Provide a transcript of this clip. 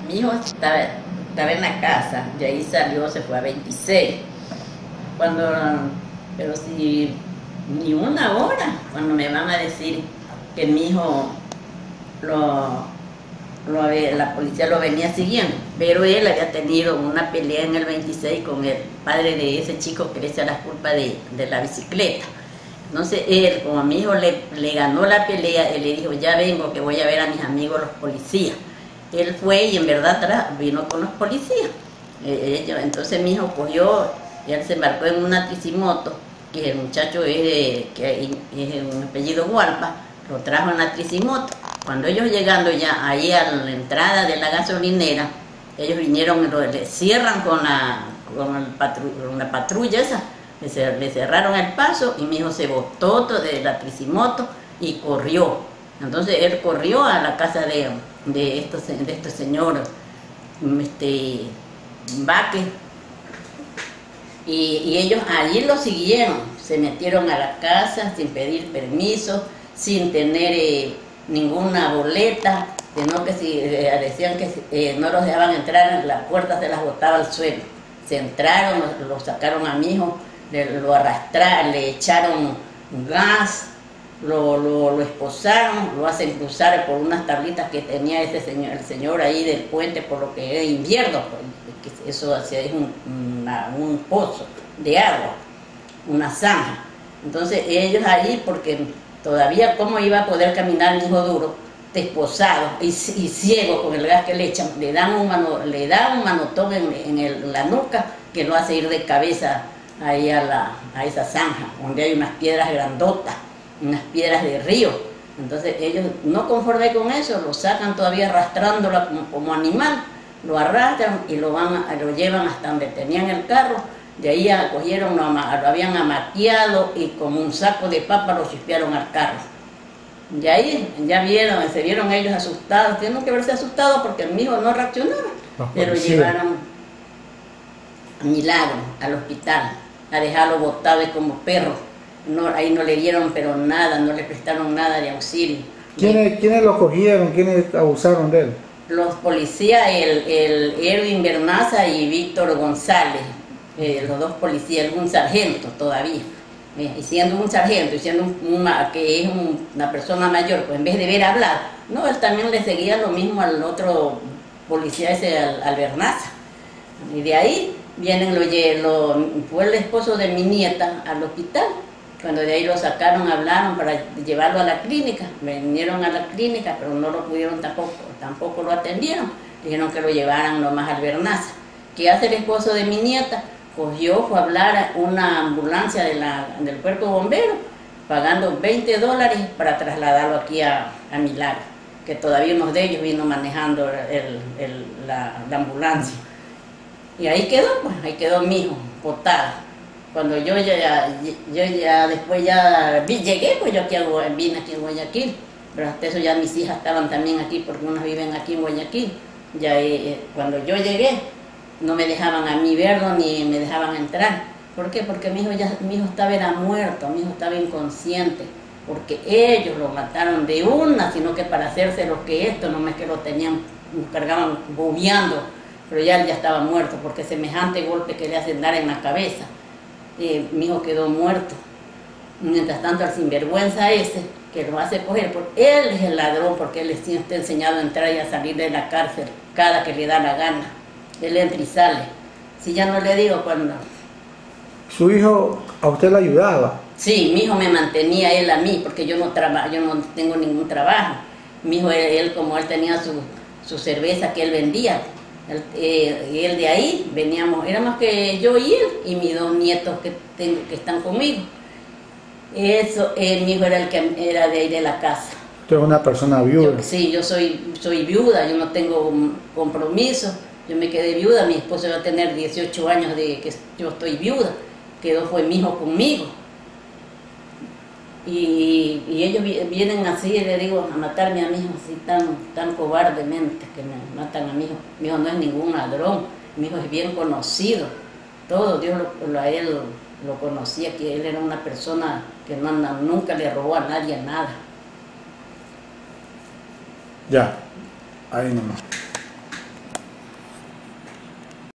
Mi hijo estaba en la casa, de ahí salió, se fue a 26. Pero si ni una hora, cuando me van a decir que mi hijo la policía lo venía siguiendo, pero él había tenido una pelea en el 26 con el padre de ese chico que le echa la culpa de la bicicleta. Entonces él, como a mi hijo le ganó la pelea, él le dijo, ya vengo, que voy a ver a mis amigos los policías. Él fue y en verdad vino con los policías. Entonces mi hijo cogió, él se embarcó en una tricimoto, que el muchacho es un apellido Hualpa, lo trajo en la tricimoto. Cuando ellos llegando ya ahí a la entrada de la gasolinera, ellos vinieron, le cierran con la patrulla esa, le cerraron el paso y mi hijo se botó de la tricimoto y corrió. Entonces él corrió a la casa de este señor Vázquez, y ellos allí lo siguieron, se metieron a la casa sin pedir permiso, sin tener ninguna boleta, sino que si decían que no los dejaban entrar, las puertas se las botaba al suelo. Se entraron, lo sacaron a mi hijo, lo arrastraron, le echaron gas, lo esposaron, lo hacen cruzar por unas tablitas que tenía el señor ahí del puente, por lo que era invierno, porque eso es un pozo de agua, una zanja. Entonces ellos ahí, porque todavía cómo iba a poder caminar mi hijo duro, esposado y ciego con el gas que le echan, le da un manotón en la nuca que lo hace ir de cabeza ahí a esa zanja, donde hay unas piedras grandotas, unas piedras de río. Entonces ellos, no conforme con eso, lo sacan todavía arrastrándolo como animal, lo arrastran y lo llevan hasta donde tenían el carro. De ahí cogieron, lo habían amaqueado y como un saco de papa lo chispearon al carro. Y ahí se vieron ellos asustados, tienen que verse asustados porque mi hijo no reaccionaba. Pero llevaron a Milagro, al hospital, a dejarlo botado y como perro. Ahí no le dieron pero nada, no le prestaron nada de auxilio. ¿Quiénes lo cogieron? ¿Quiénes abusaron de él? Los policías, el Erwin Bernaza y Víctor González, los dos policías, un sargento todavía. Y siendo un sargento, y siendo que es una persona mayor, pues en vez de ver hablar, no, él también le seguía lo mismo al otro policía ese, al Bernaza. Y de ahí fue el esposo de mi nieta al hospital. Cuando de ahí lo sacaron, hablaron para llevarlo a la clínica. Vinieron a la clínica, pero no lo pudieron tampoco lo atendieron. Dijeron que lo llevaran nomás al Bernaza. ¿Qué hace el esposo de mi nieta? Fue a hablar a una ambulancia del cuerpo de bomberos, pagando $20 para trasladarlo aquí a Milagro, que todavía uno de ellos vino manejando la ambulancia. Y ahí quedó mi hijo, botado. Cuando yo ya después llegué, pues yo vine aquí en Guayaquil, pero hasta eso ya mis hijas estaban también aquí, porque unas viven aquí en Guayaquil. Ya cuando yo llegué, no me dejaban a mí verlo ni me dejaban entrar. ¿Por qué? Porque mi hijo estaba muerto, mi hijo estaba inconsciente, porque ellos lo mataron de una, sino que para hacerse lo que esto, no es que lo cargaban bobeando, pero ya estaba muerto, porque semejante golpe que le hacen dar en la cabeza. Mi hijo quedó muerto. Mientras tanto, el sinvergüenza ese, que lo hace coger, porque él es el ladrón, porque él está enseñado a entrar y a salir de la cárcel cada que le da la gana. Él entra y sale. Si ya no le digo cuando... ¿Su hijo a usted le ayudaba? Sí, mi hijo me mantenía él a mí, porque yo no tengo ningún trabajo. Mi hijo, él como él tenía su cerveza que él vendía, y él de ahí veníamos, éramos que yo y él y mis dos nietos que están conmigo. Mi hijo era el que era de ahí de la casa. ¿Usted es una persona viuda? Sí, yo soy viuda, yo no tengo un compromiso. Yo me quedé viuda, mi esposo va a tener 18 años de que yo estoy viuda, fue mi hijo conmigo. Y ellos vienen así, le digo, a matarme a mi hijo así tan cobardemente, que me matan a mi hijo. Mi hijo no es ningún ladrón, mi hijo es bien conocido, todo Dios a él lo conocía, que él era una persona que nunca le robó a nadie nada. Ya, ahí nomás.